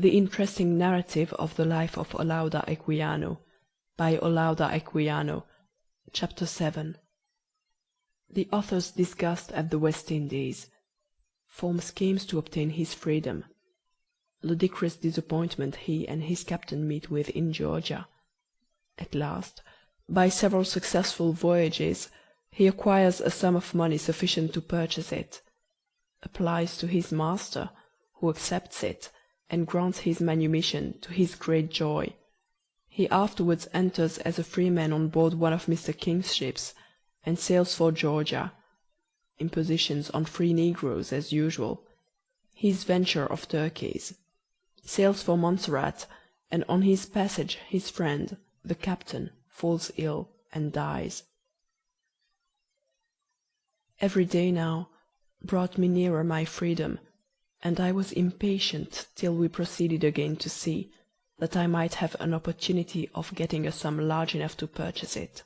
The interesting narrative of the life of Olaudah Equiano, by Olaudah Equiano, Chapter 7. The author's disgust at the West Indies. Form schemes to obtain his freedom. Ludicrous disappointment he and his captain meet with in Georgia. At last, by several successful voyages, he acquires a sum of money sufficient to purchase it. Applies to his master, who accepts it, and grants his manumission, to his great joy. He afterwards enters as a free man on board one of Mr. King's ships, and sails for Georgia. Impositions on free negroes as usual. His venture of turkeys. Sails for Montserrat, and on his passage his friend, the captain, falls ill and dies. Every day now brought me nearer my freedom, and I was impatient till we proceeded again to sea, that I might have an opportunity of getting a sum large enough to purchase it.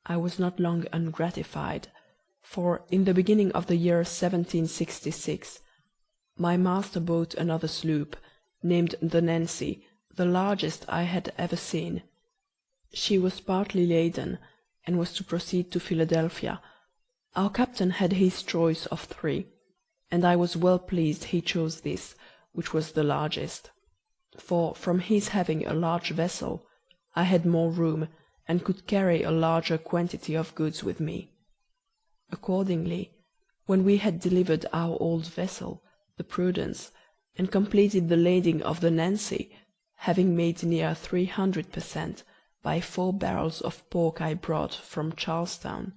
I was not long ungratified, for in the beginning of the year 1766 my master bought another sloop, named the Nancy, the largest I had ever seen. She was partly laden, and was to proceed to Philadelphia. Our captain had his choice of 3, and I was well pleased he chose this, which was the largest, for from his having a large vessel I had more room, and could carry a larger quantity of goods with me. Accordingly, when we had delivered our old vessel, the Prudence, and completed the lading of the Nancy, having made near 300 per cent. By 4 barrels of pork I brought from Charlestown,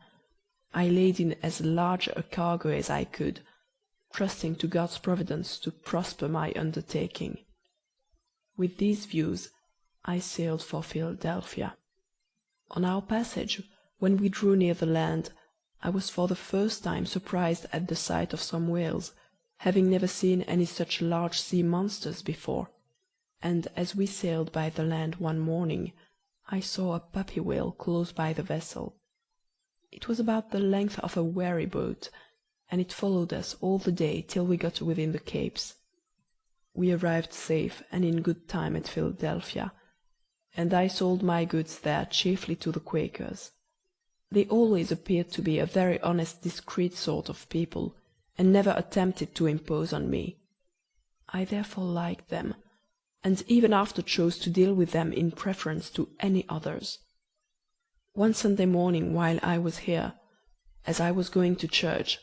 I laid in as large a cargo as I could, trusting to God's providence to prosper my undertaking. With these views I sailed for Philadelphia. On our passage, when we drew near the land, I was for the first time surprised at the sight of some whales, having never seen any such large sea monsters before, and as we sailed by the land one morning, I saw a puppy whale close by the vessel. It was about the length of a wherry boat, and it followed us all the day till we got within the Capes. We arrived safe and in good time at Philadelphia, and I sold my goods there chiefly to the Quakers. They always appeared to be a very honest, discreet sort of people, and never attempted to impose on me. I therefore liked them, and even after chose to deal with them in preference to any others. One Sunday morning while I was here, as I was going to church,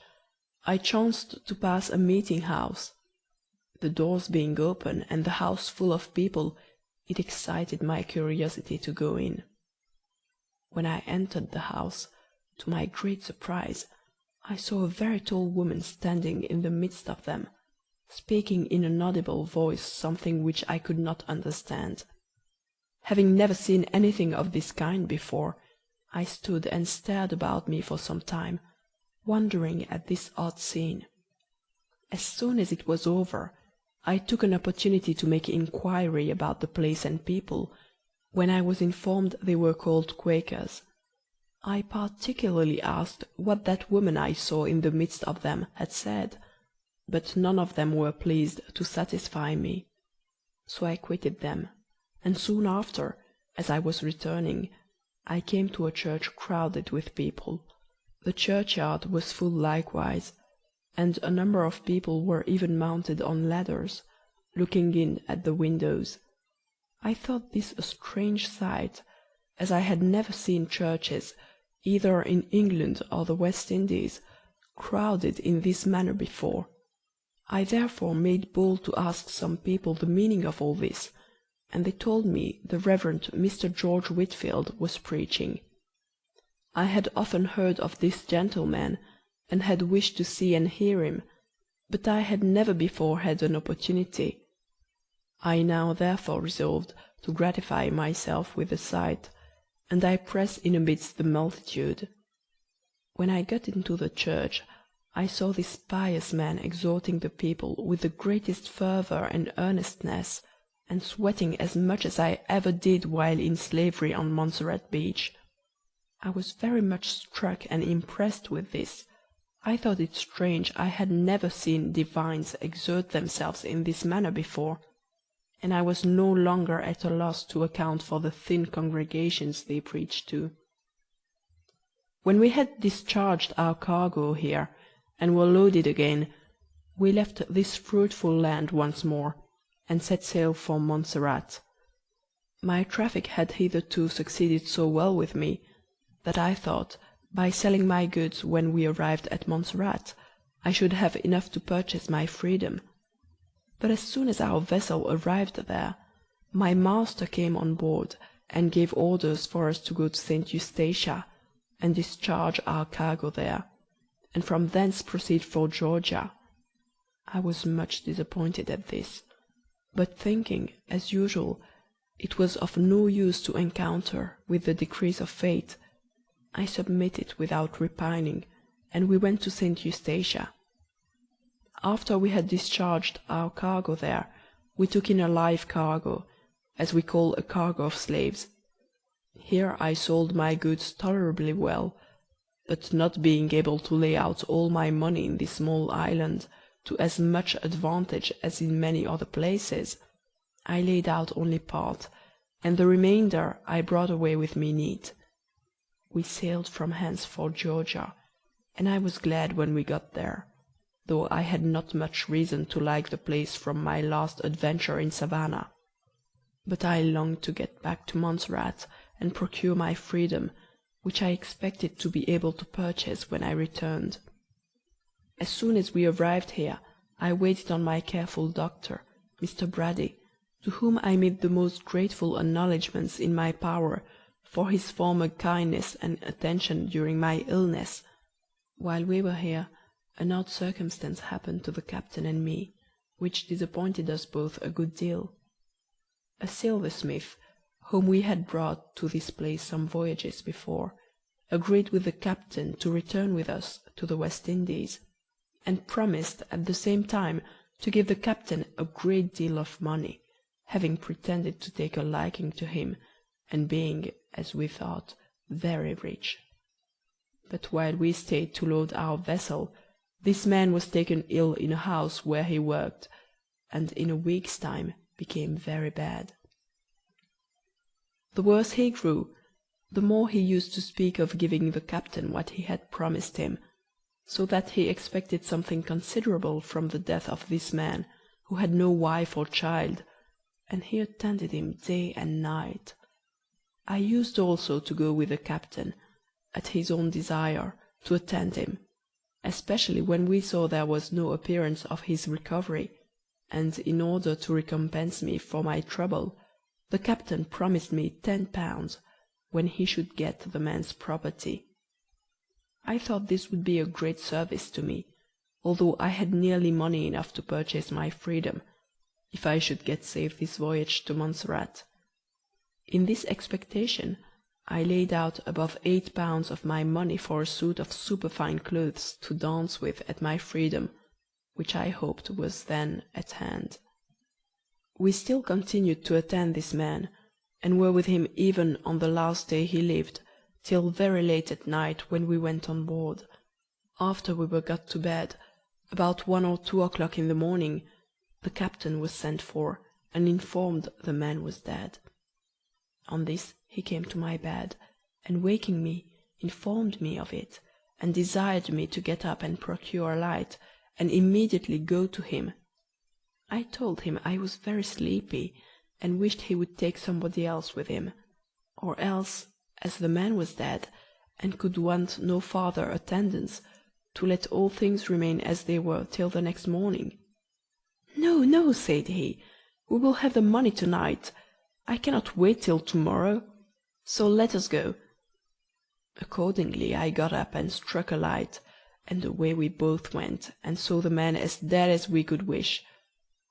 I chanced to pass a meeting house. The doors being open and the house full of people, it excited my curiosity to go in. When I entered the house, to my great surprise, I saw a very tall woman standing in the midst of them, speaking in an audible voice something which I could not understand. Having never seen anything of this kind before, I stood and stared about me for some time, wondering at this odd scene. As soon as it was over, I took an opportunity to make inquiry about the place and people, when I was informed they were called Quakers. I particularly asked what that woman I saw in the midst of them had said, but none of them were pleased to satisfy me. So I quitted them, and soon after, as I was returning, I came to a church crowded with people. The churchyard was full likewise, and a number of people were even mounted on ladders, looking in at the windows. I thought this a strange sight, as I had never seen churches, either in England or the West Indies, crowded in this manner before. I therefore made bold to ask some people the meaning of all this, and they told me the Reverend Mr. George Whitfield was preaching. I had often heard of this gentleman, and had wished to see and hear him, but I had never before had an opportunity. I now therefore resolved to gratify myself with a sight, and I pressed in amidst the multitude. When I got into the church, I saw this pious man exhorting the people with the greatest fervour and earnestness, and sweating as much as I ever did while in slavery on Montserrat Beach. I was very much struck and impressed with this. I thought it strange I had never seen divines exert themselves in this manner before. and I was no longer at a loss to account for the thin congregations they preached to. When we had discharged our cargo here, and were loaded again, we left this fruitful land once more, and set sail for Montserrat. My traffic had hitherto succeeded so well with me, that I thought, by selling my goods when we arrived at Montserrat, I should have enough to purchase my freedom. But as soon as our vessel arrived there, my master came on board, and gave orders for us to go to St. Eustatia, and discharge our cargo there, and from thence proceed for Georgia. I was much disappointed at this, but thinking, as usual, it was of no use to encounter with the decrees of fate, I submitted without repining, and we went to St. Eustatia. After we had discharged our cargo there, we took in a live cargo, as we call a cargo of slaves. Here I sold my goods tolerably well, but not being able to lay out all my money in this small island to as much advantage as in many other places, I laid out only part, and the remainder I brought away with me neat. We sailed from hence for Georgia, and I was glad when we got there, though I had not much reason to like the place from my last adventure in Savannah. But I longed to get back to Montserrat and procure my freedom, which I expected to be able to purchase when I returned. As soon as we arrived here, I waited on my careful doctor, Mr. Brady, to whom I made the most grateful acknowledgments in my power for his former kindness and attention during my illness. While we were here, an odd circumstance happened to the captain and me, which disappointed us both a good deal. A silversmith, whom we had brought to this place some voyages before, agreed with the captain to return with us to the West Indies, and promised at the same time to give the captain a great deal of money, having pretended to take a liking to him, and being, as we thought, very rich. But while we stayed to load our vessel, this man was taken ill in a house where he worked, and in a week's time became very bad. The worse he grew, the more he used to speak of giving the captain what he had promised him, so that he expected something considerable from the death of this man, who had no wife or child, and he attended him day and night. I used also to go with the captain, at his own desire, to attend him, especially when we saw there was no appearance of his recovery, and in order to recompense me for my trouble, the captain promised me £10 when he should get the man's property. I thought this would be a great service to me, although I had nearly money enough to purchase my freedom, if I should get safe this voyage to Montserrat. In this expectation, I laid out above £8 of my money for a suit of superfine clothes to dance with at my freedom, which I hoped was then at hand. We still continued to attend this man, and were with him even on the last day he lived, till very late at night, when we went on board. After we were got to bed, about 1 or 2 o'clock in the morning, the captain was sent for, and informed the man was dead. On this he came to my bed, and waking me, informed me of it, and desired me to get up and procure a light, and immediately go to him. I told him I was very sleepy, and wished he would take somebody else with him, or else, as the man was dead, and could want no farther attendance, to let all things remain as they were till the next morning. "No, no," said he, "we will have the money to-night. I cannot wait till to-morrow, so let us go." Accordingly I got up and struck a light, and away we both went, and saw the man as dead as we could wish.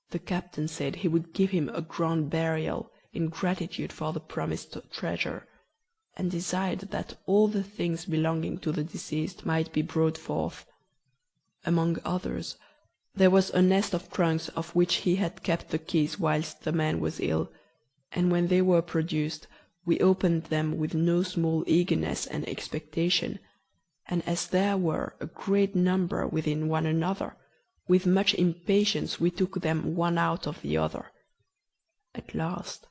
The captain said he would give him a grand burial in gratitude for the promised treasure, and desired that all the things belonging to the deceased might be brought forth. Among others, there was a nest of trunks of which he had kept the keys whilst the man was ill, and when they were produced, we opened them with no small eagerness and expectation, and as there were a great number within one another, with much impatience we took them one out of the other. At last,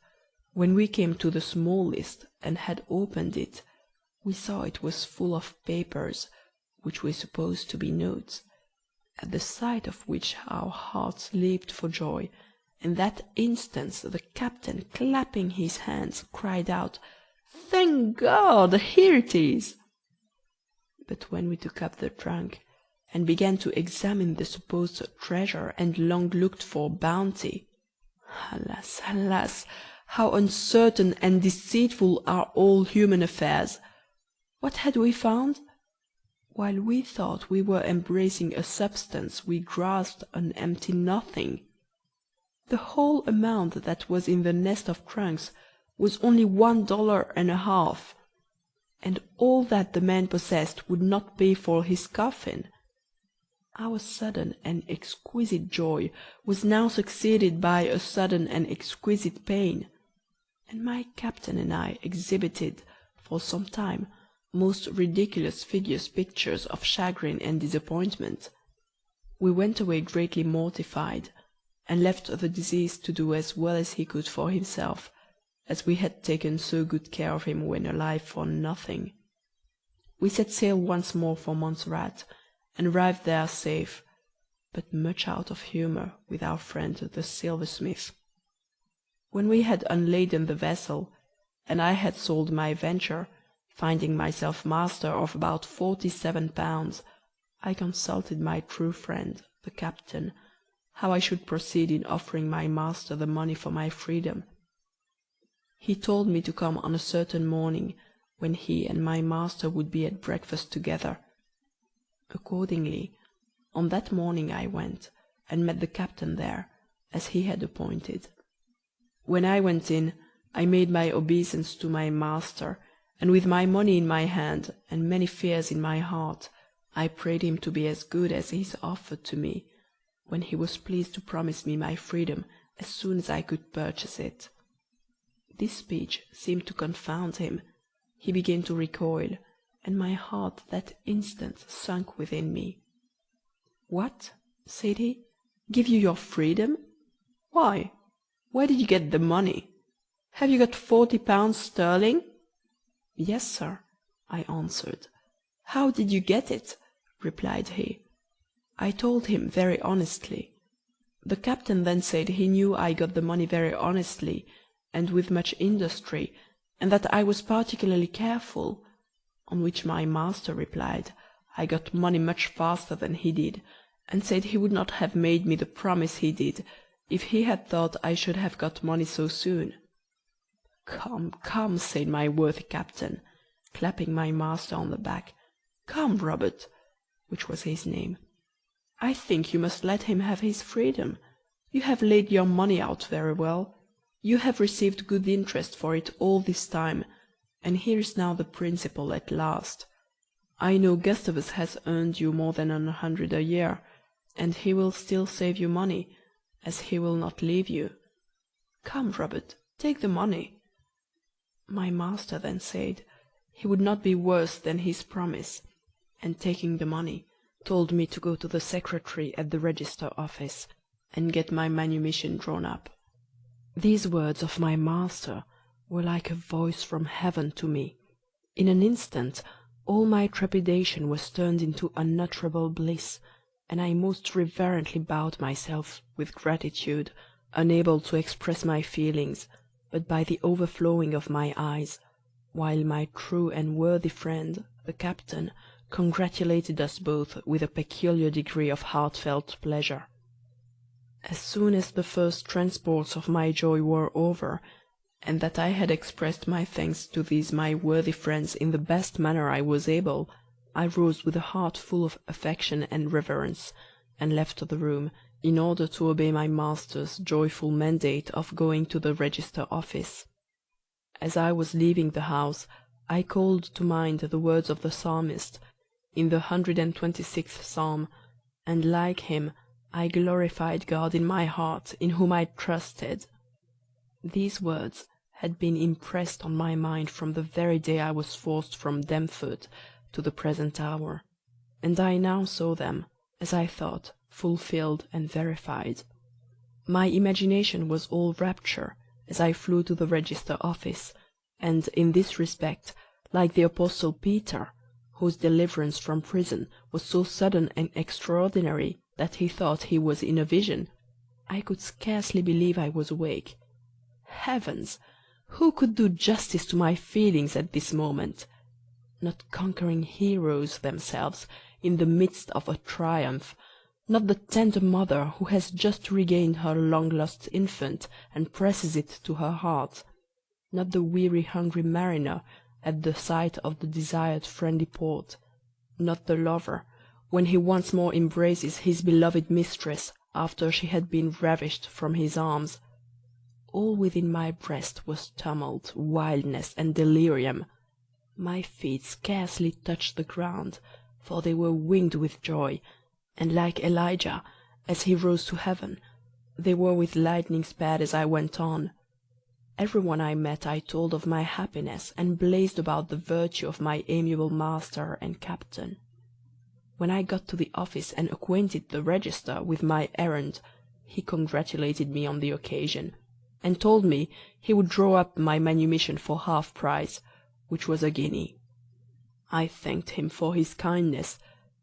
when we came to the small list and had opened it, we saw it was full of papers, which we supposed to be notes, at the sight of which our hearts leaped for joy, and that instant the captain, clapping his hands, cried out, "Thank God, here it is!" But when we took up the trunk, and began to examine the supposed treasure and long-looked-for bounty, alas, alas, how uncertain and deceitful are all human affairs! What had we found? While we thought we were embracing a substance, we grasped an empty nothing. The whole amount that was in the nest of trunks was only $1.50, and all that the man possessed would not pay for his coffin. Our sudden and exquisite joy was now succeeded by a sudden and exquisite pain, and my captain and I exhibited, for some time, most ridiculous figures pictures of chagrin and disappointment. We went away greatly mortified, and left the deceased to do as well as he could for himself, as we had taken so good care of him when alive for nothing. We set sail once more for Montserrat, and arrived there safe, but much out of humour with our friend the silversmith. When we had unladen the vessel, and I had sold my venture, finding myself master of about £47, I consulted my true friend, the captain, how I should proceed in offering my master the money for my freedom. He told me to come on a certain morning, when he and my master would be at breakfast together. Accordingly, on that morning I went, and met the captain there, as he had appointed. When I went in, I made my obeisance to my master, and with my money in my hand, and many fears in my heart, I prayed him to be as good as he's offered to me, when he was pleased to promise me my freedom as soon as I could purchase it. This speech seemed to confound him. He began to recoil, and my heart that instant sunk within me. "What," said he, "give you your freedom? Why, where did you get the money? Have you got £40 sterling?" "Yes, sir," I answered. "How did you get it?" replied he. I told him very honestly. The captain then said he knew I got the money very honestly, and with much industry, and that I was particularly careful, on which my master replied, I got money much faster than he did, and said he would not have made me the promise he did, if he had thought I should have got money so soon. "Come, come," said my worthy captain, clapping my master on the back, "come, Robert," which was his name, "I think you must let him have his freedom. You have laid your money out very well. You have received good interest for it all this time, and here is now the principal at last. I know Gustavus has earned you more than 100 a year, and he will still save you money, as he will not leave you. Come, Robert, take the money." My master then said he would not be worse than his promise, and taking the money, told me to go to the secretary at the register office, and get my manumission drawn up. These words of my master were like a voice from heaven to me. In an instant all my trepidation was turned into unutterable bliss, and I most reverently bowed myself with gratitude, unable to express my feelings but by the overflowing of my eyes, while my true and worthy friend, the captain, congratulated us both with a peculiar degree of heartfelt pleasure. As soon as the first transports of my joy were over, and that I had expressed my thanks to these my worthy friends in the best manner I was able, I rose with a heart full of affection and reverence, and left the room, in order to obey my master's joyful mandate of going to the register office. As I was leaving the house, I called to mind the words of the psalmist, in the 126th Psalm, and like him, I glorified God in my heart, in whom I trusted. These words had been impressed on my mind from the very day I was forced from Deptford to the present hour, and I now saw them, as I thought, fulfilled and verified. My imagination was all rapture, as I flew to the register office, and in this respect, like the Apostle Peter, whose deliverance from prison was so sudden and extraordinary that he thought he was in a vision, I could scarcely believe I was awake. Heavens! Who could do justice to my feelings at this moment? Not conquering heroes themselves in the midst of a triumph, not the tender mother who has just regained her long-lost infant and presses it to her heart, not the weary hungry mariner at the sight of the desired friendly port, not the lover when he once more embraces his beloved mistress after she had been ravished from his arms. All within my breast was tumult, wildness, and delirium. My feet scarcely touched the ground, for they were winged with joy, and like Elijah, as he rose to heaven, they were with lightning sped as I went on. Every one I met I told of my happiness, and blazed about the virtue of my amiable master and captain. When I got to the office and acquainted the register with my errand, he congratulated me on the occasion, and told me he would draw up my manumission for half price, which was a guinea. I thanked him for his kindness,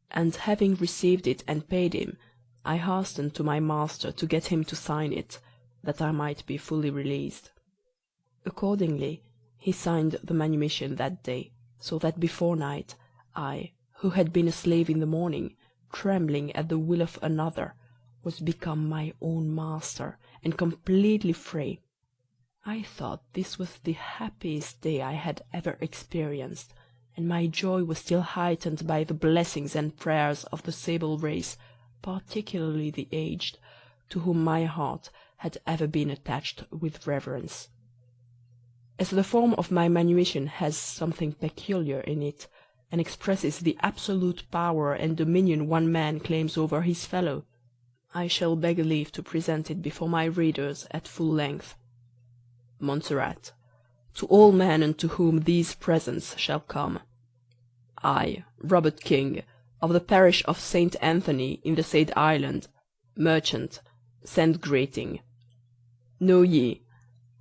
and having received it and paid him, I hastened to my master to get him to sign it, that I might be fully released. Accordingly, he signed the manumission that day, so that before night, I, who had been a slave in the morning, trembling at the will of another, was become my own master, and completely free. I thought this was the happiest day I had ever experienced, and my joy was still heightened by the blessings and prayers of the sable race, particularly the aged, to whom my heart had ever been attached with reverence. As the form of my manumission has something peculiar in it, and expresses the absolute power and dominion one man claims over his fellow, I shall beg leave to present it before my readers at full length. Montserrat, to all men unto whom these presents shall come. I, Robert King, of the parish of St. Anthony in the said island, merchant, send greeting. Know ye,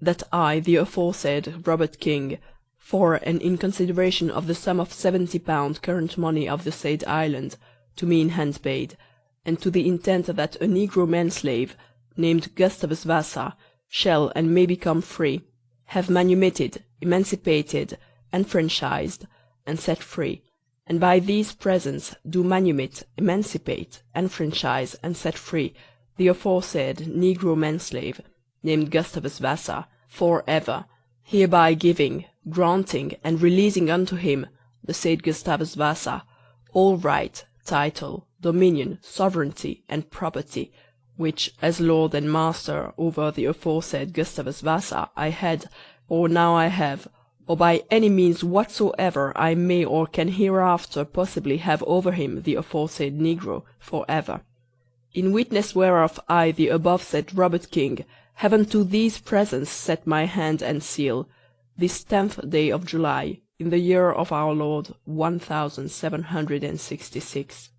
that I, the aforesaid Robert King, for and in consideration of the sum of £70 current money of the said island, to me in hand paid, and to the intent that a negro man-slave, named Gustavus Vassa, shall and may become free, have manumitted, emancipated, enfranchised, and set free, and by these presents do manumit, emancipate, enfranchise, and set free the aforesaid negro man-slave, named Gustavus Vassa, for ever, hereby giving, granting, and releasing unto him, the said Gustavus Vassa, all right, title, dominion, sovereignty, and property, which, as lord and master over the aforesaid Gustavus Vassa, I had, or now I have, or by any means whatsoever I may or can hereafter possibly have over him, the aforesaid negro, for ever. In witness whereof I, the above said Robert King, have unto these presents set my hand and seal, this 10th day of July, in the year of our Lord 1766.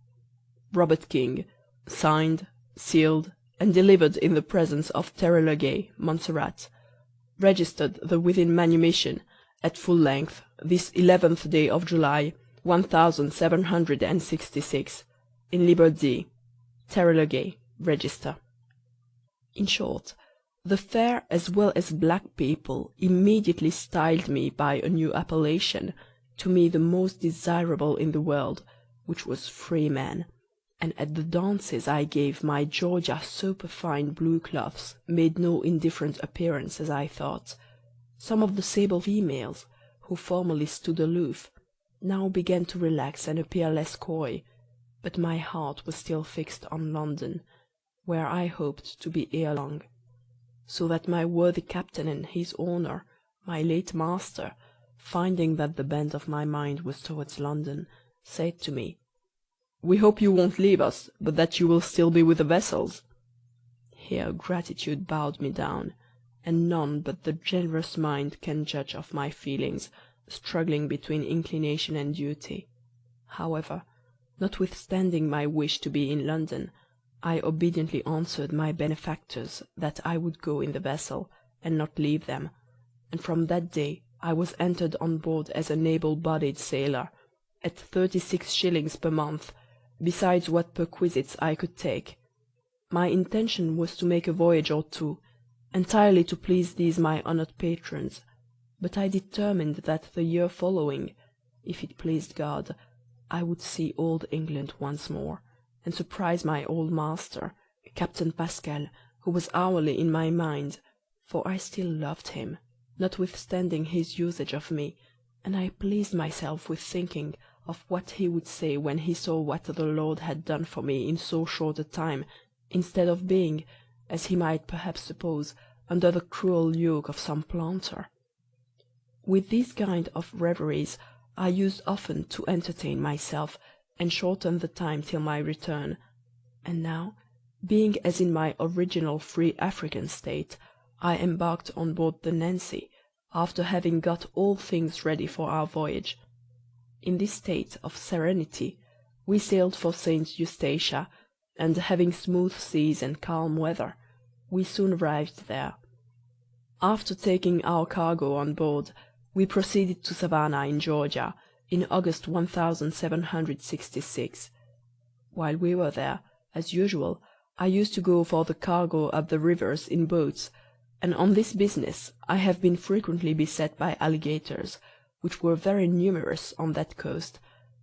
Robert King, signed, sealed, and delivered in the presence of Terrelagay, Montserrat, registered the within manumission, at full length, this 11th day of July, 1766, in Liberty, Terrelagay, Register. In short, the fair as well as black people immediately styled me by a new appellation, to me the most desirable in the world, which was Freeman, and at the dances I gave my Georgia superfine blue cloths made no indifferent appearance, as I thought. Some of the sable females, who formerly stood aloof, now began to relax and appear less coy, but my heart was still fixed on London, where I hoped to be ere long, so that my worthy captain and his owner, my late master, finding that the bent of my mind was towards London, said to me, "We hope you won't leave us, but that you will still be with the vessels." Here gratitude bowed me down, and none but the generous mind can judge of my feelings, struggling between inclination and duty. However, notwithstanding my wish to be in London, I obediently answered my benefactors that I would go in the vessel, and not leave them, and from that day I was entered on board as an able-bodied sailor, at 36 shillings per month, besides what perquisites I could take. My intention was to make a voyage or two, entirely to please these my honoured patrons, but I determined that the year following, if it pleased God, I would see old England once more, and surprise my old master, Captain Pascal, who was hourly in my mind, for I still loved him, notwithstanding his usage of me, and I pleased myself with thinking of what he would say when he saw what the Lord had done for me in so short a time, instead of being, as he might perhaps suppose, under the cruel yoke of some planter. With these kind of reveries I used often to entertain myself, and shorten the time till my return, and now, being as in my original free African state, I embarked on board the Nancy, after having got all things ready for our voyage. In this state of serenity we sailed for St. Eustatia, and having smooth seas and calm weather, we soon arrived there. After taking our cargo on board, we proceeded to Savannah in Georgia, in August 1766. While we were there, as usual, I used to go for the cargo up the rivers in boats, and on this business I have been frequently beset by alligators, which were very numerous on that coast,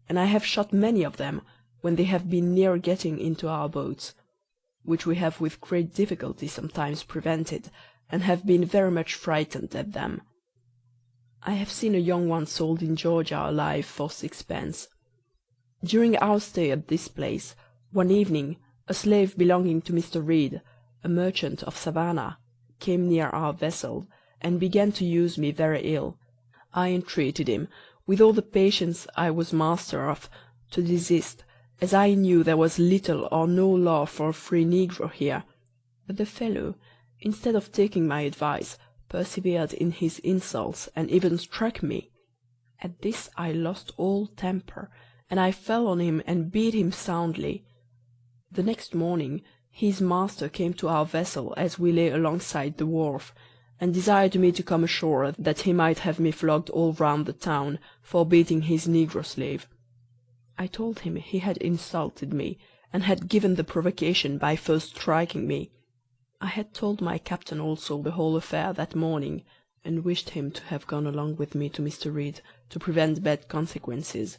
and I have shot many of them when they have been near getting into our boats, which we have with great difficulty sometimes prevented, and have been very much frightened at them. I have seen a young one sold in Georgia alive for 6d. During our stay at this place, one evening a slave belonging to Mr. Reed, a merchant of Savannah, came near our vessel, and began to use me very ill. I entreated him, with all the patience I was master of, to desist, as I knew there was little or no law for a free negro here, but the fellow, instead of taking my advice, persevered in his insults, and even struck me. At this I lost all temper, and I fell on him and beat him soundly. The next morning his master came to our vessel as we lay alongside the wharf, and desired me to come ashore, that he might have me flogged all round the town for beating his negro slave. I told him he had insulted me, and had given the provocation by first striking me. I had told my captain also the whole affair that morning, and wished him to have gone along with me to Mr. Reed, to prevent bad consequences,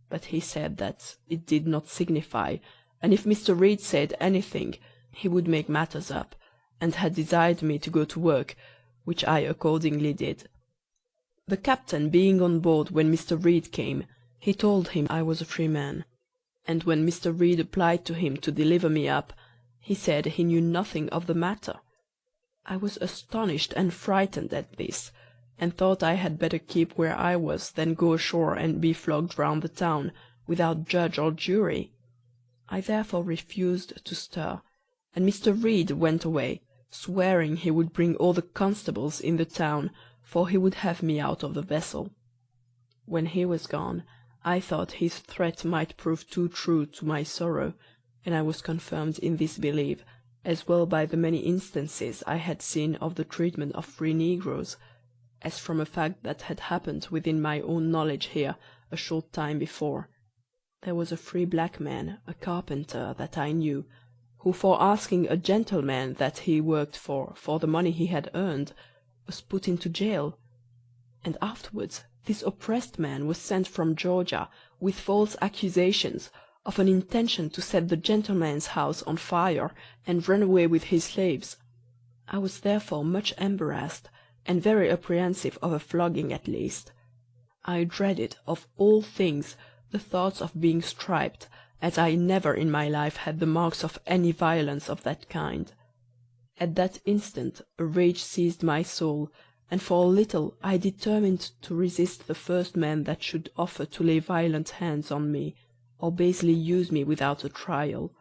but he said that it did not signify, and if Mr. Reed said anything, he would make matters up, and had desired me to go to work, which I accordingly did. The captain being on board when Mr. Reed came, he told him I was a free man, and when Mr. Reed applied to him to deliver me up, he said he knew nothing of the matter. I was astonished and frightened at this, and thought I had better keep where I was than go ashore and be flogged round the town, without judge or jury. I therefore refused to stir, and Mr. Reed went away, swearing he would bring all the constables in the town, for he would have me out of the vessel. When he was gone, I thought his threat might prove too true to my sorrow, and I was confirmed in this belief, as well by the many instances I had seen of the treatment of free negroes, as from a fact that had happened within my own knowledge here a short time before. There was a free black man, a carpenter, that I knew, who for asking a gentleman that he worked for the money he had earned, was put into jail, and afterwards this oppressed man was sent from Georgia with false accusations of an intention to set the gentleman's house on fire and run away with his slaves. I was therefore much embarrassed, and very apprehensive of a flogging at least. I dreaded of all things the thoughts of being striped, as I never in my life had the marks of any violence of that kind. At that instant a rage seized my soul, and for a little I determined to resist the first man that should offer to lay violent hands on me, or basely use me without a trial,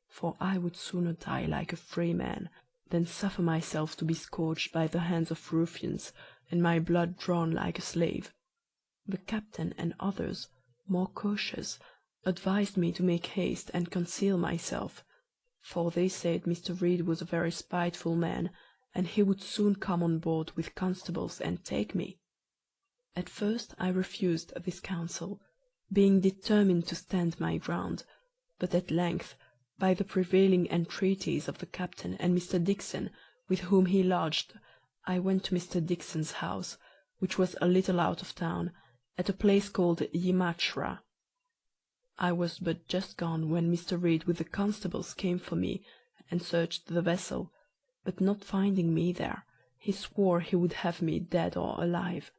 for I would sooner die like a free man than suffer myself to be scourged by the hands of ruffians, and my blood drawn like a slave. The captain and others, more cautious, advised me to make haste and conceal myself, for they said Mr. Reed was a very spiteful man, and he would soon come on board with constables and take me. At first I refused this counsel, being determined to stand my ground, but at length, by the prevailing entreaties of the captain and Mr. Dixon, with whom he lodged, I went to Mr. Dixon's house, which was a little out of town, at a place called Yimachra. I was but just gone when Mr. Reed with the constables came for me and searched the vessel, but not finding me there, he swore he would have me dead or alive.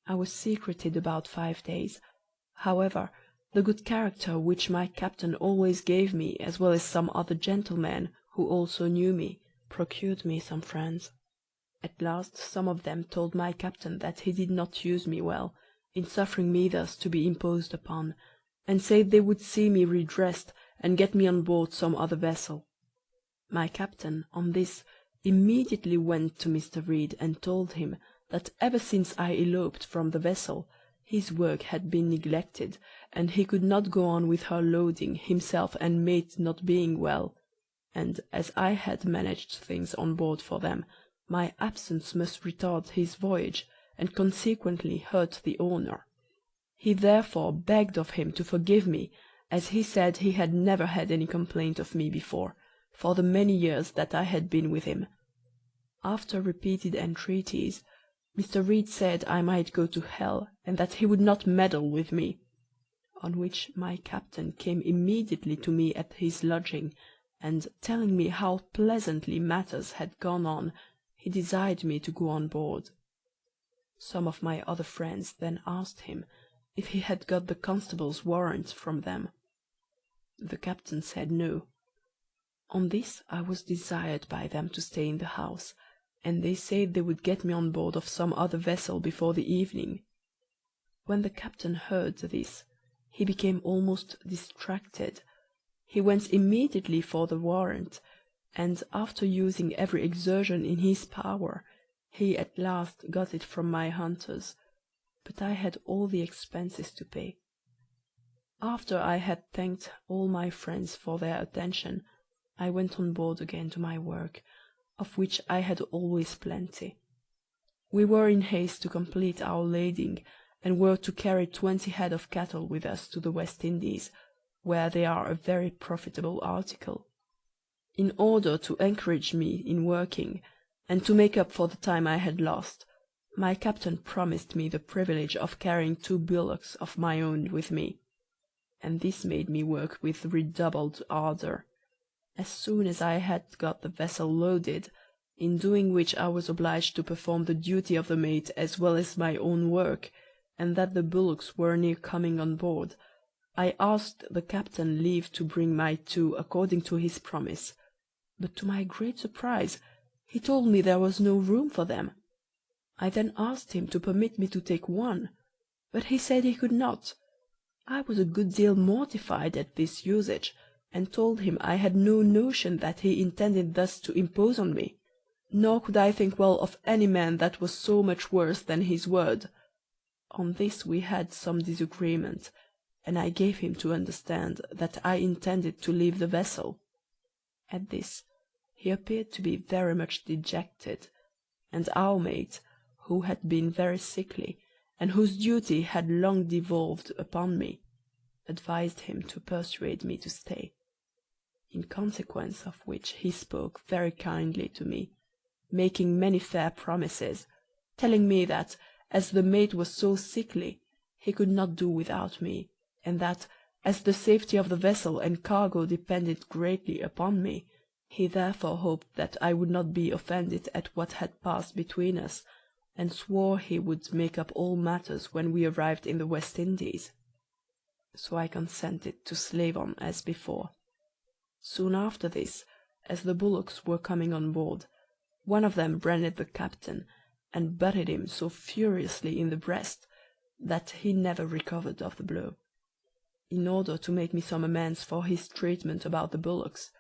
I was secreted about 5 days. However, the good character which my captain always gave me, as well as some other gentlemen who also knew me, procured me some friends. At last some of them told my captain that he did not use me well, in suffering me thus to be imposed upon, and said they would see me redressed and get me on board some other vessel. My captain, on this, immediately went to Mr. Reed and told him that ever since I eloped from the vessel, his work had been neglected, and he could not go on with her loading, himself and mate not being well, and as I had managed things on board for them, my absence must retard his voyage, and consequently hurt the owner. He therefore begged of him to forgive me, as he said he had never had any complaint of me before, for the many years that I had been with him. After repeated entreaties, Mr. Reed said I might go to hell, and that he would not meddle with me, on which my captain came immediately to me at his lodging, and, telling me how pleasantly matters had gone on, he desired me to go on board. Some of my other friends then asked him if he had got the constable's warrant from them. The captain said no. On this I was desired by them to stay in the house, and they said they would get me on board of some other vessel before the evening. When the captain heard this, he became almost distracted. He went immediately for the warrant, and after using every exertion in his power, he at last got it from my hunters, but I had all the expenses to pay. After I had thanked all my friends for their attention, I went on board again to my work, of which I had always plenty. We were in haste to complete our lading, and were to carry 20 head of cattle with us to the West Indies, where they are a very profitable article. In order to encourage me in working, and to make up for the time I had lost, my captain promised me the privilege of carrying 2 bullocks of my own with me, and this made me work with redoubled ardour. As soon as I had got the vessel loaded, in doing which I was obliged to perform the duty of the mate as well as my own work, and that the bullocks were near coming on board, I asked the captain leave to bring my 2 according to his promise, but to my great surprise he told me there was no room for them. I then asked him to permit me to take 1, but he said he could not. I was a good deal mortified at this usage, and told him I had no notion that he intended thus to impose on me, nor could I think well of any man that was so much worse than his word. On this we had some disagreement, and I gave him to understand that I intended to leave the vessel. At this he appeared to be very much dejected, and our mate, who had been very sickly, and whose duty had long devolved upon me, advised him to persuade me to stay, in consequence of which he spoke very kindly to me, making many fair promises, telling me that, as the mate was so sickly, he could not do without me, and that, as the safety of the vessel and cargo depended greatly upon me, he therefore hoped that I would not be offended at what had passed between us, and swore he would make up all matters when we arrived in the West Indies. So I consented to slave on as before. Soon after this, as the bullocks were coming on board, one of them branded the captain, and butted him so furiously in the breast that he never recovered of the blow. In order to make me some amends for his treatment about the bullocks,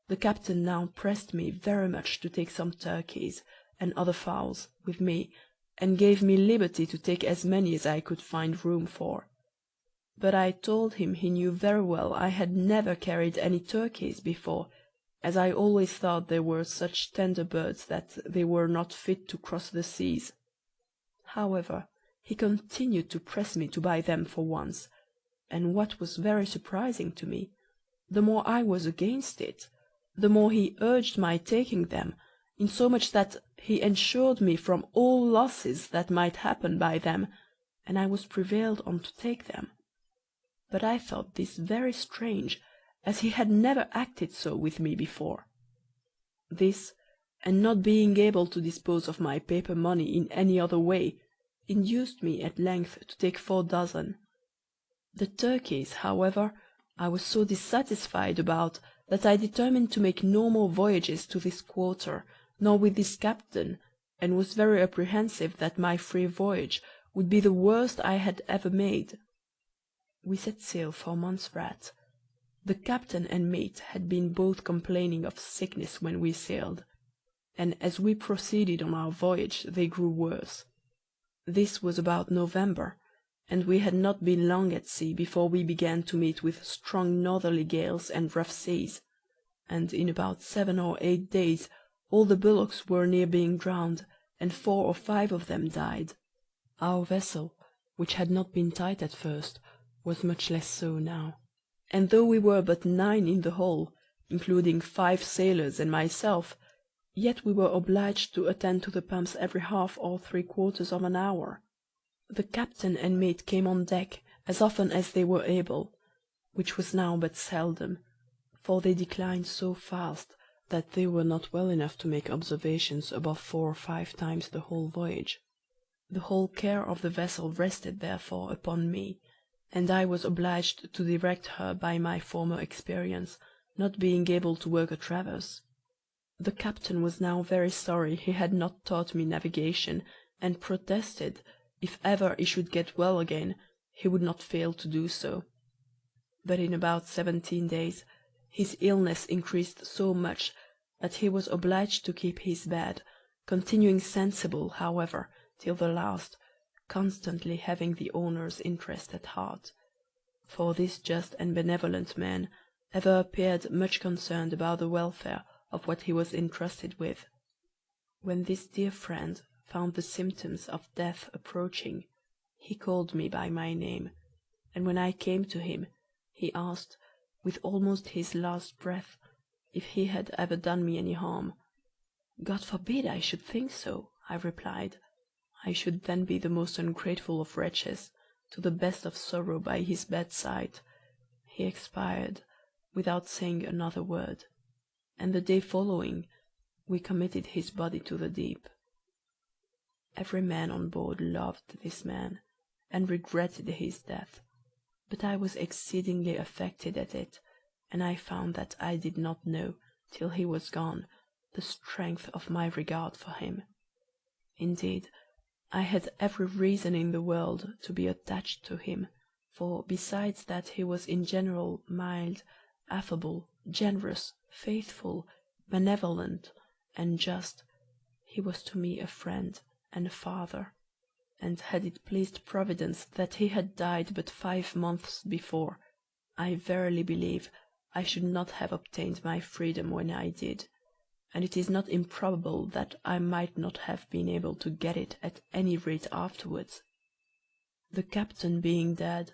the captain now pressed me very much to take some turkeys and other fowls with me, and gave me liberty to take as many as I could find room for. But I told him he knew very well I had never carried any turkeys before, as I always thought they were such tender birds that they were not fit to cross the seas. However, he continued to press me to buy them for once, and what was very surprising to me, the more I was against it, the more he urged my taking them, insomuch that he ensured me from all losses that might happen by them, and I was prevailed on to take them. But I thought this very strange, as he had never acted so with me before. This, and not being able to dispose of my paper money in any other way, induced me at length to take 4 dozen. The turkeys, however, I was so dissatisfied about that I determined to make no more voyages to this quarter, nor with this captain, and was very apprehensive that my free voyage would be the worst I had ever made. We set sail for Montserrat. The captain and mate had been both complaining of sickness when we sailed, and as we proceeded on our voyage they grew worse. This was about November, and we had not been long at sea before we began to meet with strong northerly gales and rough seas, and in about 7 or 8 days all the bullocks were near being drowned, and 4 or 5 of them died. Our vessel, which had not been tight at first, was much less so now, and though we were but 9 in the whole, including 5 sailors and myself, yet we were obliged to attend to the pumps every half or 3/4 of an hour. The captain and mate came on deck as often as they were able, which was now but seldom, for they declined so fast that they were not well enough to make observations above 4 or 5 times the whole voyage. The whole care of the vessel rested therefore upon me, and I was obliged to direct her by my former experience, not being able to work a traverse. The captain was now very sorry he had not taught me navigation, and protested, if ever he should get well again, he would not fail to do so. But in about 17 days his illness increased so much that he was obliged to keep his bed, continuing sensible, however, till the last, constantly having the owner's interest at heart. For this just and benevolent man ever appeared much concerned about the welfare of what he was entrusted with. When this dear friend found the symptoms of death approaching, he called me by my name, and when I came to him, he asked, with almost his last breath, if he had ever done me any harm. God forbid I should think so, I replied. I should then be the most ungrateful of wretches, to the best of sorrow by his bedside. He expired without saying another word, and the day following we committed his body to the deep. Every man on board loved this man, and regretted his death, but I was exceedingly affected at it, and I found that I did not know, till he was gone, the strength of my regard for him. Indeed, I had every reason in the world to be attached to him, for besides that he was in general mild, affable, generous, faithful, benevolent, and just, he was to me a friend and a father, and had it pleased Providence that he had died but 5 months before, I verily believe I should not have obtained my freedom when I did, and it is not improbable that I might not have been able to get it at any rate afterwards. The captain being dead,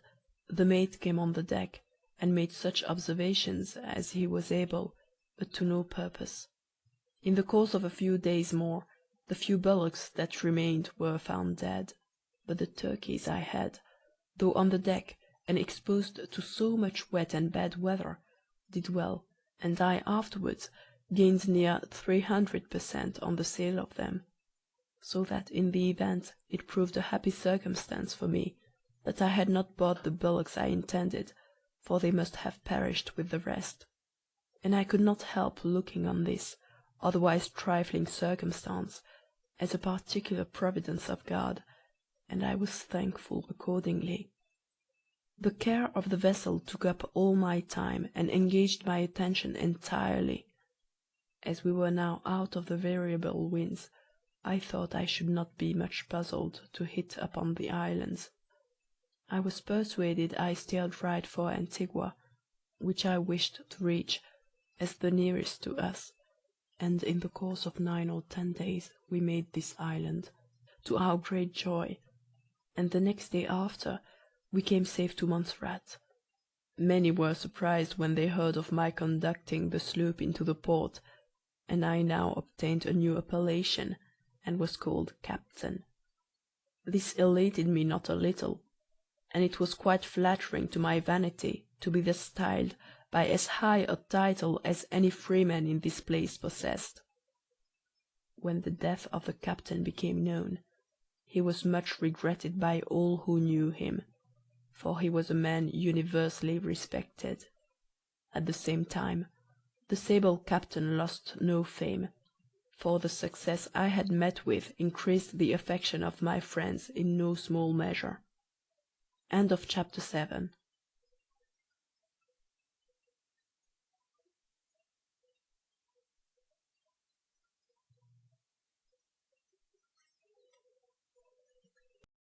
the mate came on the deck, and made such observations as he was able, but to no purpose. In the course of a few days more, the few bullocks that remained were found dead, but the turkeys I had, though on the deck and exposed to so much wet and bad weather, did well, and I afterwards gained near 300% on the sale of them, so that in the event it proved a happy circumstance for me that I had not bought the bullocks I intended, for they must have perished with the rest, and I could not help looking on this otherwise trifling circumstance as a particular providence of God, and I was thankful accordingly. The care of the vessel took up all my time and engaged my attention entirely. As we were now out of the variable winds, I thought I should not be much puzzled to hit upon the islands. I was persuaded I steered right for Antigua, which I wished to reach, as the nearest to us, and in the course of 9 or 10 days we made this island, to our great joy, and the next day after we came safe to Montserrat. Many were surprised when they heard of my conducting the sloop into the port, and I now obtained a new appellation, and was called Captain. This elated me not a little, and it was quite flattering to my vanity to be thus styled by as high a title as any freeman in this place possessed. When the death of the captain became known, he was much regretted by all who knew him, for he was a man universally respected. At the same time, the sable captain lost no fame, for the success I had met with increased the affection of my friends in no small measure. Chapter 7